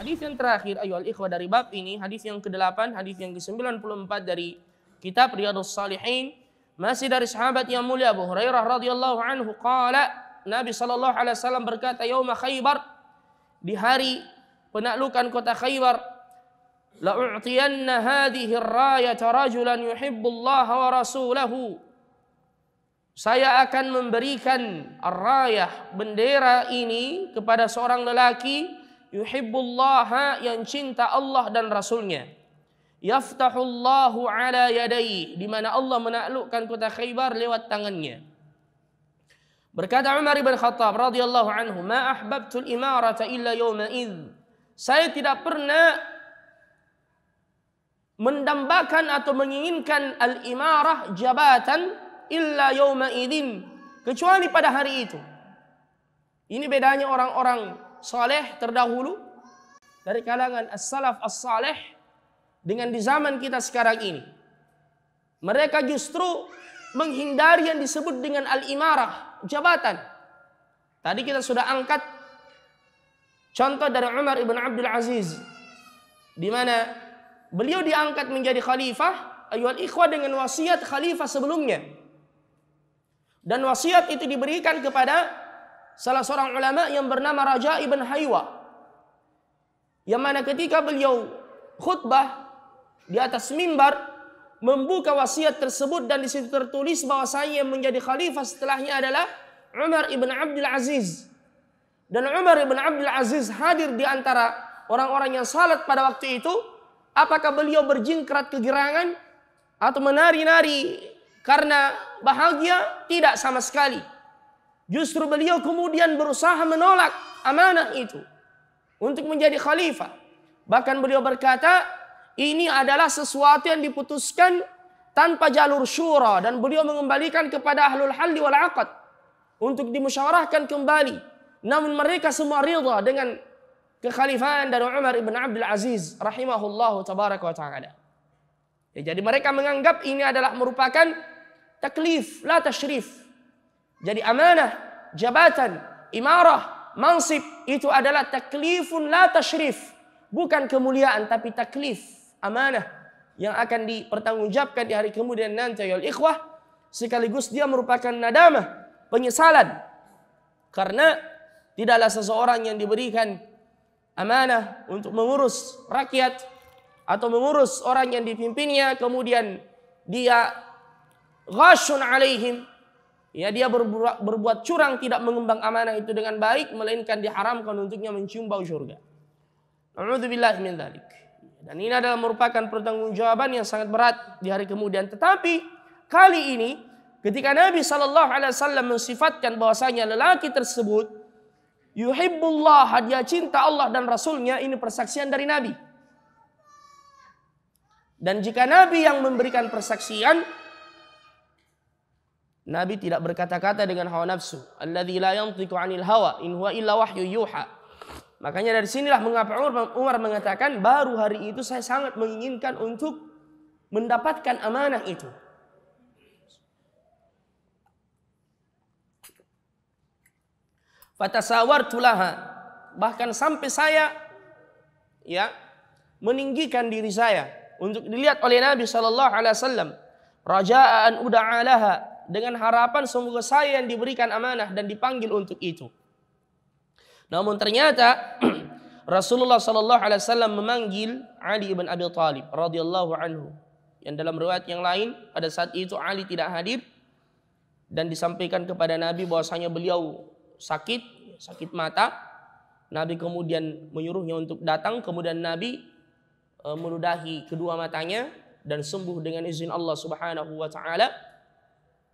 hadis yang terakhir ayyuhal ikhwah dari bab ini, hadis yang ke-8, hadis yang ke-94 dari kitab Riyadhus Shalihin, masih dari sahabat yang mulia Abu Hurairah radhiyallahu anhu, qala, Nabi sallallahu alaihi wasallam berkata, yauma Khaybar, di hari penaklukan kota Khaybar, la u'tiyanna hadhihi ar-rayata rajulan yuhibbullaha wa rasulahu, saya akan memberikan ar-rayah, bendera ini, kepada seorang lelaki yuhibbullaha, yang cinta Allah dan Rasulnya. Yaftahullahu ala yadayhi, di mana Allah menaklukkan kota Khaybar lewat tangannya. Berkata Umar bin Khattab radhiyallahu anhu, ma ahbabtul imarata illa yawma idh, saya tidak pernah mendambakan atau menginginkan al-imarah, jabatan, illa yawma idzin, kecuali pada hari itu. Ini bedanya orang-orang saleh terdahulu dari kalangan as-salaf as-saleh dengan di zaman kita sekarang ini. Mereka justru menghindari yang disebut dengan al-imarah, jabatan. Tadi kita sudah angkat contoh dari Umar ibn Abdul Aziz, di mana beliau diangkat menjadi khalifah, ayyuhal ikhwah, dengan wasiat khalifah sebelumnya. Dan wasiat itu diberikan kepada salah seorang ulama yang bernama Raja ibn Haywa, yang mana ketika beliau khutbah di atas mimbar membuka wasiat tersebut, dan di situ tertulis bahwasanya yang menjadi khalifah setelahnya adalah Umar ibn Abdul Aziz. Dan Umar ibn Abdul Aziz hadir di antara orang-orang yang salat pada waktu itu. Apakah beliau berjingkrat kegirangan atau menari-nari karena bahagia? Tidak sama sekali. Justru beliau kemudian berusaha menolak amanah itu untuk menjadi khalifah. Bahkan beliau berkata, ini adalah sesuatu yang diputuskan tanpa jalur syura, dan beliau mengembalikan kepada ahlul halli wal aqd untuk dimusyawarahkan kembali. Namun mereka semua ridha dengan kekhalifahan dari Umar ibn Abdul Aziz rahimahullahu tabaraka wa ta'ala. Ya, jadi mereka menganggap ini adalah merupakan taklif, la tashrif. Jadi amanah, jabatan, imarah, mansib, itu adalah taklifun la tashrif. Bukan kemuliaan, tapi taklif, amanah, yang akan dipertanggungjawabkan di hari kemudian nanti ya ikhwah. Sekaligus dia merupakan nadamah, penyesalan. Karena tidaklah seseorang yang diberikan amanah untuk mengurus rakyat atau mengurus orang yang dipimpinnya, kemudian dia ghashun alaihim, ya, dia berbuat curang, tidak mengemban amanah itu dengan baik, melainkan diharamkan untuknya mencium bau surga. A'udzubillahi min dzalik. Dan ini adalah merupakan pertanggungjawaban yang sangat berat di hari kemudian. Tetapi kali ini ketika Nabi sallallahu alaihi wasallam mensifatkan bahwasanya lelaki tersebut yuhibbullah, dia cinta Allah dan Rasulnya, ini persaksian dari Nabi. Dan jika Nabi yang memberikan persaksian, Nabi tidak berkata-kata dengan hawa nafsu. Alladzi la yantiqu 'anil hawa in huwa illa wahyu yuha. Makanya dari sinilah mengapa Umar mengatakan, baru hari itu saya sangat menginginkan untuk mendapatkan amanah itu. Fatasawartu laha, bahkan sampai saya meninggikan diri saya untuk dilihat oleh Nabi sallallahu alaihi wasallam, raja'an ud'a laha, dengan harapan semoga saya yang diberikan amanah dan dipanggil untuk itu. Namun ternyata Rasulullah sallallahu alaihi wasallam memanggil Ali ibn Abi Thalib radhiyallahu anhu. Yang dalam riwayat yang lain pada saat itu Ali tidak hadir, dan disampaikan kepada Nabi bahwasanya beliau sakit mata. Nabi kemudian menyuruhnya untuk datang, kemudian Nabi meludahi kedua matanya dan sembuh dengan izin Allah Subhanahu wa taala.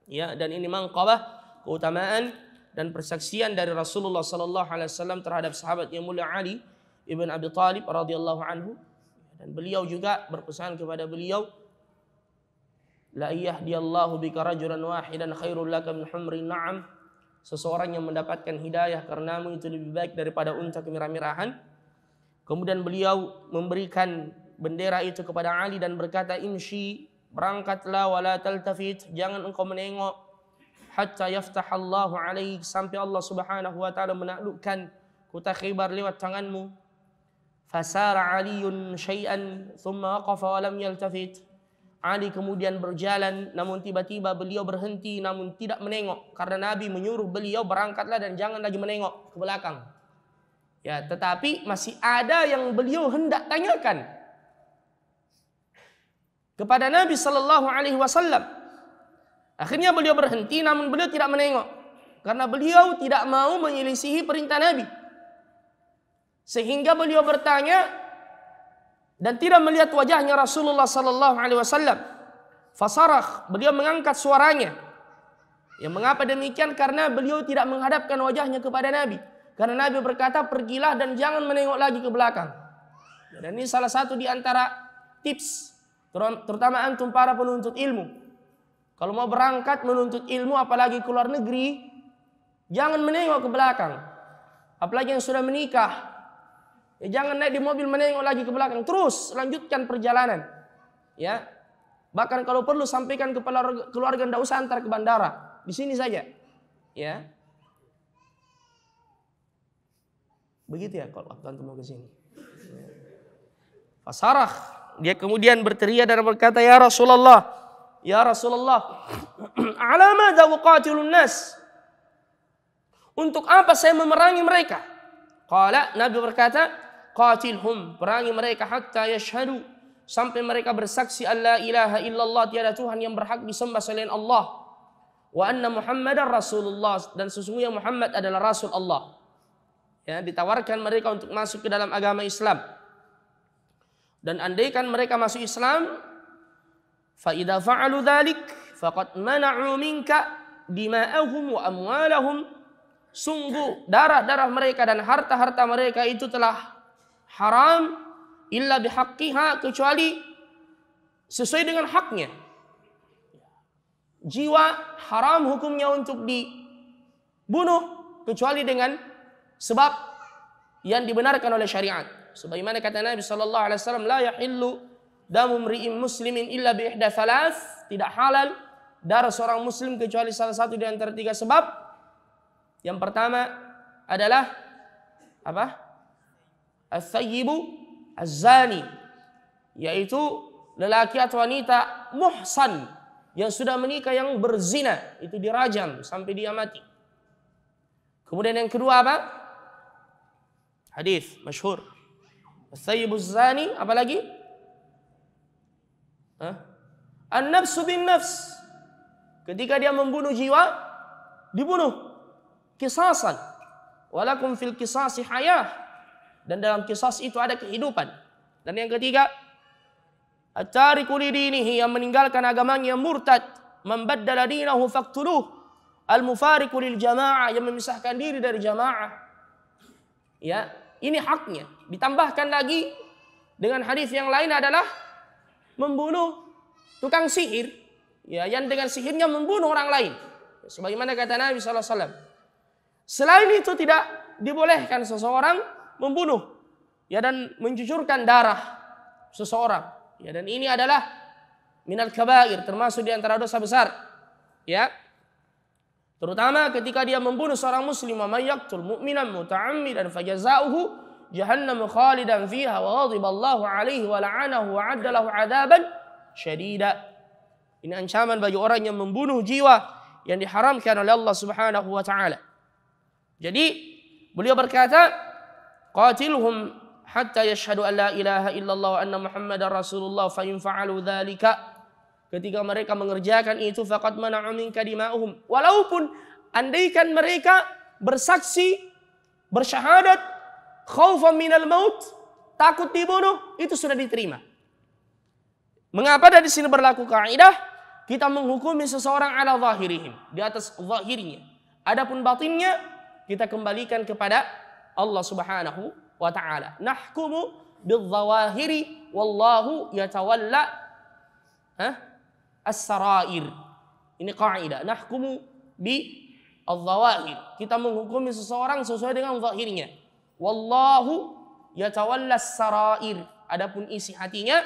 Ya, dan ini manqabah, keutamaan dan persaksian dari Rasulullah sallallahu alaihi wasallam terhadap sahabat yang mulia Ali ibn Abi Thalib radhiyallahu anhu. Dan beliau juga berpesan kepada beliau, la yahdiyallahu bika rajulan wahidan khairul laka min humrin na'am. Seseorang yang mendapatkan hidayah karenamu itu lebih baik daripada unta kemirah-mirahan. Kemudian beliau memberikan bendera itu kepada Ali dan berkata, imshi, berangkatlah, wala taltafit, jangan engkau menengok, hatta yaftahallahu alaik, sampai Allah Subhanahu wa taala menaklukkan kota Khaybar lewat tanganmu. Fasara Aliun syai'an thumma waqafa wa lam yaltafit. Ali kemudian berjalan, namun tiba-tiba beliau berhenti namun tidak menengok, karena Nabi menyuruh beliau berangkatlah dan jangan lagi menengok ke belakang. Ya, tetapi masih ada yang beliau hendak tanyakan kepada Nabi sallallahu alaihi wasallam. Akhirnya beliau berhenti namun beliau tidak menengok karena beliau tidak mau menyelisihi perintah Nabi. Sehingga beliau bertanya dan tidak melihat wajahnya Rasulullah sallallahu alaihi wasallam. Fasarah, beliau mengangkat suaranya. Ya, mengapa demikian? Karena beliau tidak menghadapkan wajahnya kepada Nabi. Karena Nabi berkata, pergilah dan jangan menengok lagi ke belakang. Dan ini salah satu di antara tips, terutama antum para penuntut ilmu. Kalau mau berangkat menuntut ilmu, apalagi ke luar negeri, jangan menengok ke belakang. Apalagi yang sudah menikah. Ya, jangan naik di mobil menengok lagi ke belakang. Terus lanjutkan perjalanan. Ya, bahkan kalau perlu sampaikan ke keluarga, tidak usah antar ke bandara. Di sini saja. Ya. Begitu ya kalau antum mau ke sini. Fasarah, dia kemudian berteriak dan berkata, ya Rasulullah, ala madza uqatilun nas? Untuk apa saya memerangi mereka? Qala, Nabi berkata, qatilhum, perangi mereka hatta yashhadu, sampai mereka bersaksi alla ilaha illallah, tiada Tuhan yang berhak disembah selain Allah, wa anna Muhammadar Rasulullah, dan sesungguhnya Muhammad adalah Rasul Allah. Ya, ditawarkan mereka untuk masuk ke dalam agama Islam. Dan andaikan mereka masuk Islam, fa idza fa'alu dzalik faqad mana'u minka dima'ahum wa amwalahum, sungguh darah-darah mereka dan harta-harta mereka itu telah haram illa bihaqqiha, kecuali sesuai dengan haknya. Jiwa haram hukumnya untuk dibunuh kecuali dengan sebab yang dibenarkan oleh syariat. Sebagaimana kata Nabi sallallahu alaihi wasallam, la yahillu damu mri'in muslimin illa bi ihda thalath, tidak halal darah seorang muslim kecuali salah satu di antara tiga sebab. Yang pertama adalah apa? As-sayyibu az-zani, yaitu lelaki atau wanita muhsan yang sudah menikah yang berzina, itu dirajam sampai dia mati. Kemudian yang kedua apa? Hadis masyhur. As-sayyibu az-zani, apa lagi? An-nafsu bin nafs. Ketika dia membunuh jiwa, dibunuh. Kisasan. Walakum fil kisasi hayah. Dan dalam kisas itu ada kehidupan. Dan yang ketiga, at-tariku lidinihi, yang meninggalkan agamanya, yang murtad, man baddala dinahu faqtuluh, al-mufariqu lil jamaah, yang memisahkan diri dari jamaah. Ya, ini haknya. Ditambahkan lagi dengan hadis yang lain adalah membunuh tukang sihir, ya, yang dengan sihirnya membunuh orang lain. Sebagaimana kata Nabi sallallahu alaihi wasallam. Selain itu tidak dibolehkan seseorang membunuh, ya, dan mencucurkan darah seseorang, ya, dan ini adalah minal kabair, termasuk di antara dosa besar, ya, terutama ketika dia membunuh seorang muslim. May yaqtul mu'minan muta'ammidan fajazauhu jahannam khalidan fiha wa ghadiballahu alaihi wa la'anahu wa 'adda lahu 'adaban syadida. Ini ancaman bagi orang yang membunuh jiwa yang diharamkan oleh Allah Subhanahu wa taala. Jadi beliau berkata, qatilhum hatta yashhadu an la ilaha illallah wa anna Muhammadar Rasulullah, fa in fa'alu dzalika, ketika mereka mengerjakan itu, faqad mana'u minka dima'uhum, walaupun andaikan mereka bersaksi, bersyahadat, khaufan minal maut, takut dibunuh, itu sudah diterima. Mengapa dari sini berlaku kaidah kita menghukumi seseorang ala zahirihim, di atas zahirnya. Adapun batinnya kita kembalikan kepada Allah Subhanahu wa taala. Nahkumu bil-zawahiri wallahu yatawalla as-sarair. Ini kaidah. Nahkumu bil-zawahir. Kita menghukumi seseorang sesuai dengan zahirnya. Wallahu yatawalla as-sarair. Adapun isi hatinya,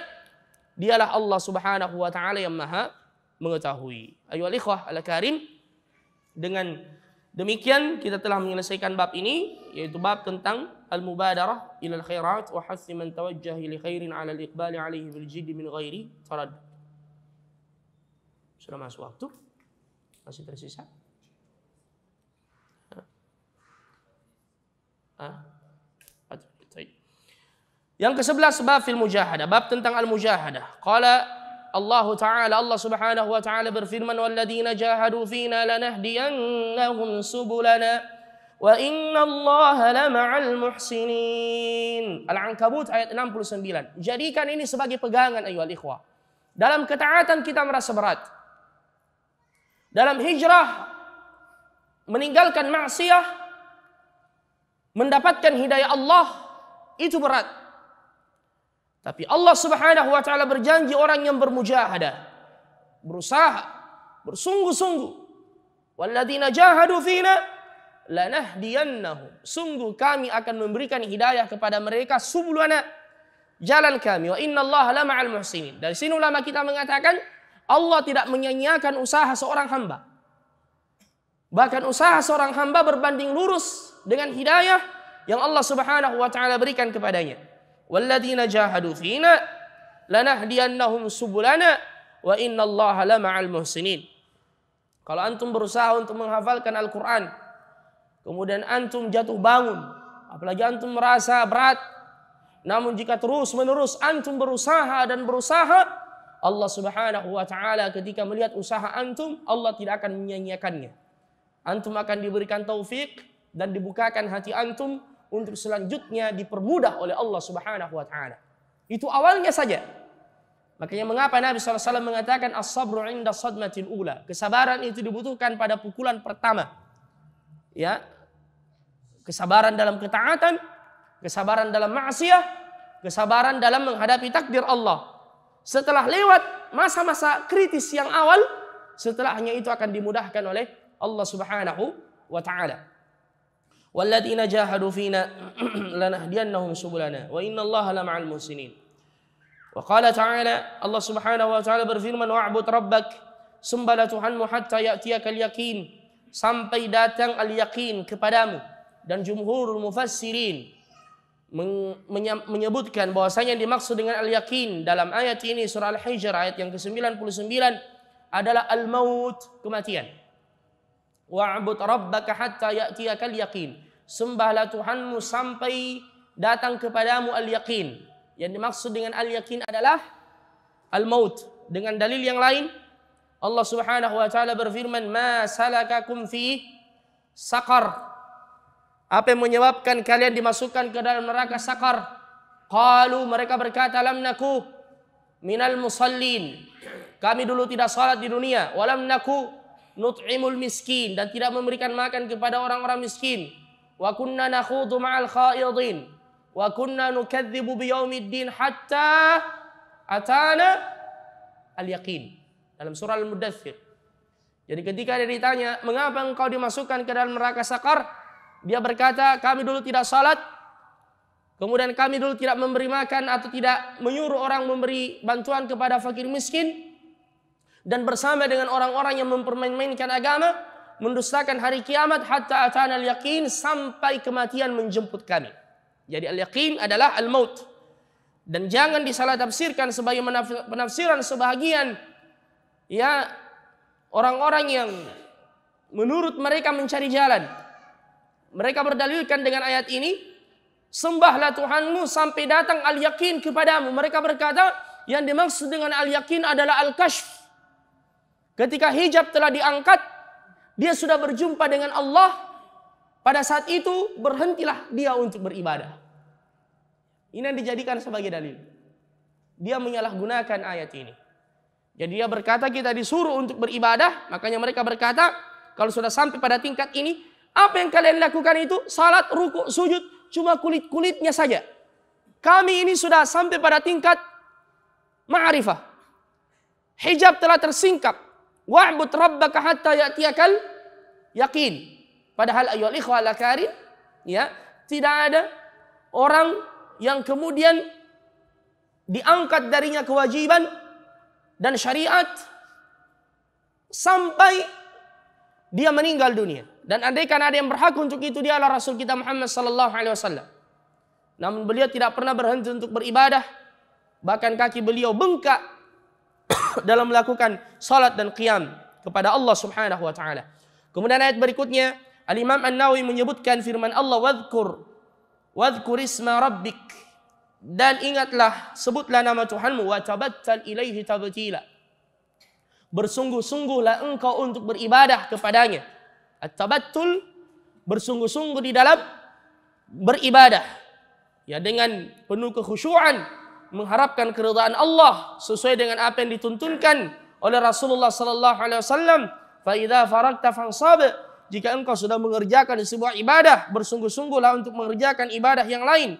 dialah Allah Subhanahu wa taala yang Maha mengetahui. Ayyuhal ikhwah al-karim, dengan Demikian kita telah menyelesaikan bab ini, yaitu bab tentang al-mubadarah ila al-khairat wa hassi man tawajjaha li khairin 'ala al-iqbal 'alaihi bil jiddi min ghairi taraddud. Sudah masuk waktu? Masih tersisa? Yang ke-11 bab fil mujahadah, bab tentang al-mujahadah. Qala Allah Ta'ala, Allah Subhanahu wa Ta'ala berfirman, "Walladzina jahadu fina lanahdiyannahum subulana wa innallaha lama'al muhsinin." Al-Ankabut ayat 69. Jadikan ini sebagai pegangan ayyuhal ikhwah. Dalam ketaatan kita merasa berat. Dalam hijrah meninggalkan maksiat, mendapatkan hidayah Allah itu berat. Tapi Allah Subhanahu wa Ta'ala berjanji orang yang bermujahadah, berusaha, bersungguh-sungguh. Walladzina jahadu fina lanahdiyannahum. Sungguh kami akan memberikan hidayah kepada mereka subulana, jalan kami. Wa innallaha lama'al muhsinin. Dari sini ulama kita mengatakan Allah tidak menyia-nyiakan usaha seorang hamba. Bahkan usaha seorang hamba berbanding lurus dengan hidayah yang Allah Subhanahu wa Ta'ala berikan kepadanya. Walladzina jahadu fina lanahdiyannahum subulana wa innallaha lama'al muhsinin. Kalau antum berusaha untuk menghafalkan Al-Qur'an, kemudian antum jatuh bangun, apalagi antum merasa berat, namun jika terus-menerus antum berusaha dan berusaha, Allah Subhanahu wa Ta'ala ketika melihat usaha antum, Allah tidak akan menyia-nyiakannya. Antum akan diberikan taufik dan dibukakan hati antum untuk selanjutnya dipermudah oleh Allah Subhanahu wa Ta'ala. Itu awalnya saja. Makanya mengapa Nabi SAW mengatakan as-sabru 'inda sadmatil ula. Kesabaran itu dibutuhkan pada pukulan pertama. Ya. Kesabaran dalam ketaatan, kesabaran dalam maksiat, kesabaran dalam menghadapi takdir Allah. Setelah lewat masa-masa kritis yang awal, setelahnya itu akan dimudahkan oleh Allah Subhanahu wa Ta'ala. Walladzina jahadu fina lanahdiyannahum subulana wa innallaha lama'al muhsinin. Wa qala ta'ala, Allah Subhanahu wa Ta'ala berfirman, wa'bud rabbak, sembahlah Tuhanmu hatta ya'tiyakal yaqin, sampai datang al-yaqin kepadamu. Dan jumhurul mufassirin menyebutkan bahwasanya yang dimaksud dengan al-yaqin dalam ayat ini surah Al-Hijr ayat yang ke-99 adalah al-maut, kematian. Wa'bud rabbaka hatta ya'tiyakal yaqin. Sembahlah Tuhanmu sampai datang kepadamu al-yaqin. Yang dimaksud dengan al-yaqin adalah al-maut. Dengan dalil yang lain, Allah Subhanahu wa Ta'ala berfirman, "Ma salakakum fi saqar?" Apa yang menyebabkan kalian dimasukkan ke dalam neraka Saqar? Qalu, mereka berkata, lam naku minal musallin. Kami dulu tidak salat di dunia. Walam naku nut'imul miskin, dan tidak memberikan makan kepada orang-orang miskin. Wa kunna nakhudu ma'al khaidin. Wa kunna nukadzibu biyaumiddin hatta atana al-yaqin. Dalam surah Al-Mudaththir. Jadi ketika dia ditanya, mengapa engkau dimasukkan ke dalam neraka Saqar? Dia berkata, kami dulu tidak salat, kemudian kami dulu tidak memberi makan atau tidak menyuruh orang memberi bantuan kepada fakir miskin, dan bersama dengan orang-orang yang mempermain-mainkan agama, mendustakan hari kiamat, hatta atana al-yaqin, sampai kematian menjemput kami. Jadi al-yaqin adalah al-maut. Dan jangan disalah tafsirkan sebagai penafsiran sebahagian ya orang-orang yang menurut mereka mencari jalan. Mereka berdalilkan dengan ayat ini, sembahlah Tuhanmu sampai datang al-yaqin kepadamu. Mereka berkata, yang dimaksud dengan al-yaqin adalah al-kashf. Ketika hijab telah diangkat, dia sudah berjumpa dengan Allah. Pada saat itu berhentilah dia untuk beribadah. Ini yang dijadikan sebagai dalil. Dia menyalahgunakan ayat ini. Jadi dia berkata kita disuruh untuk beribadah. Makanya mereka berkata, kalau sudah sampai pada tingkat ini, apa yang kalian lakukan itu? Salat, ruku, sujud, cuma kulit-kulitnya saja. Kami ini sudah sampai pada tingkat ma'rifah. Hijab telah tersingkap. Wa'bud rabbaka hatta ya'tiyakal yaqin. Padahal ayyuhal ikhwah al-karim, ya, tidak ada orang yang kemudian diangkat darinya kewajiban dan syariat sampai dia meninggal dunia. Dan andaikan ada yang berhak untuk itu, dia adalah Rasul kita Muhammad sallallahu alaihi wasallam. Namun beliau tidak pernah berhenti untuk beribadah. Bahkan kaki beliau bengkak dalam melakukan salat dan qiyam kepada Allah Subhanahu wa taala. Kemudian ayat berikutnya, Al-Imam An-Nawawi menyebutkan firman Allah, wadhkur isma rabbik, dan ingatlah, sebutlah nama Tuhanmu, wa tabattal ilaihi tabtila, bersungguh-sungguhlah engkau untuk beribadah kepadanya. At-tabattul, bersungguh-sungguh di dalam beribadah, ya, dengan penuh kekhusyuan, mengharapkan keridhaan Allah sesuai dengan apa yang dituntunkan oleh Rasulullah sallallahu alaihi wasallam. Fa idza faragta fansab, jika engkau sudah mengerjakan sebuah ibadah, bersungguh-sungguhlah untuk mengerjakan ibadah yang lain.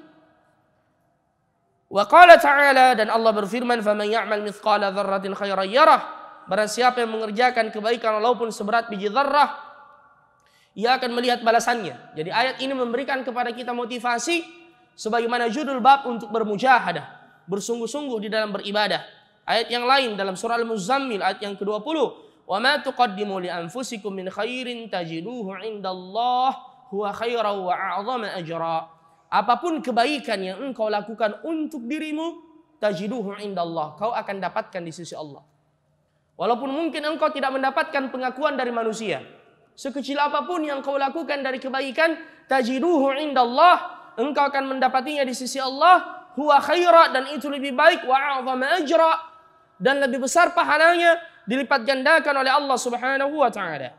Wa qala ta'ala, dan Allah berfirman, faman ya'mal mithqala dzarratin khairan yarah, barang siapa yang mengerjakan kebaikan walaupun seberat biji zarrah, ia akan melihat balasannya. Jadi ayat ini memberikan kepada kita motivasi sebagaimana judul bab untuk bermujahadah, bersungguh-sungguh di dalam beribadah. Ayat yang lain dalam surah Al-Muzammil ayat yang ke-20, wa ma tuqaddimu li anfusikum min khairin tajiduhu 'indallah huwa khairan wa a'zama ajra. Apapun kebaikan yang engkau lakukan untuk dirimu, tajiduhu 'indallah, kau akan dapatkan di sisi Allah. Walaupun mungkin engkau tidak mendapatkan pengakuan dari manusia, sekecil apapun yang kau lakukan dari kebaikan, tajiduhu indallah, engkau akan mendapatinya di sisi Allah, huwa khaira, dan itu lebih baik, wa a'zama ajra, dan lebih besar pahalanya, dilipat gandakan oleh Allah Subhanahu wa taala.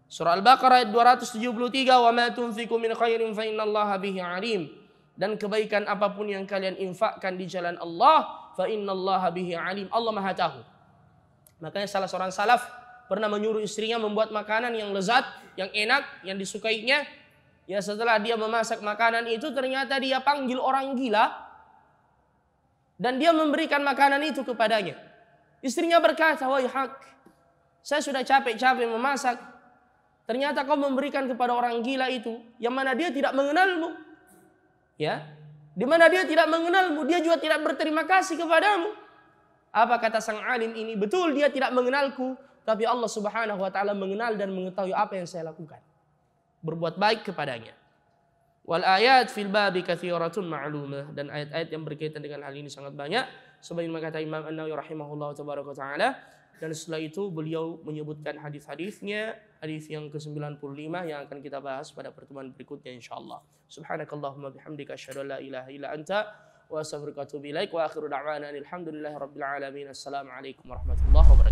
Surah Al-Baqarah ayat 273, wa ma tunfiqu min khairin fa innallaha bihi alim, dan kebaikan apapun yang kalian infakkan di jalan Allah, fa innallaha bihi alim, Allah Maha tahu. Makanya salah seorang salaf pernah menyuruh istrinya membuat makanan yang lezat, yang enak, yang disukainya. Ya, setelah dia memasak makanan itu, ternyata dia panggil orang gila dan dia memberikan makanan itu kepadanya. Istrinya berkata, wahai hak, saya sudah capek-capek memasak, ternyata kau memberikan kepada orang gila itu, yang mana dia tidak mengenalmu. Ya, di mana dia tidak mengenalmu, dia juga tidak berterima kasih kepadamu. Apa kata sang alim ini? Betul, dia tidak mengenalku, tapi Allah Subhanahu wa taala mengenal dan mengetahui apa yang saya lakukan. Berbuat baik kepadanya. Wal ayat fil babi katsiratun ma'lumah, dan ayat-ayat yang berkaitan dengan hal ini sangat banyak. Sebagaimana kata Imam An-Nawawi rahimahullah tabaraka taala, dan setelah itu beliau menyebutkan hadis-hadisnya, hadis yang ke-95 yang akan kita bahas pada pertemuan berikutnya insyaallah. Subhanakallahumma bihamdika asyhadu an la ilaha illa anta wa astaghfiruka wa atubu ilaik, wa akhiru da'wana alhamdulillahi rabbil alamin. Assalamualaikum warahmatullahi wabarakatuh.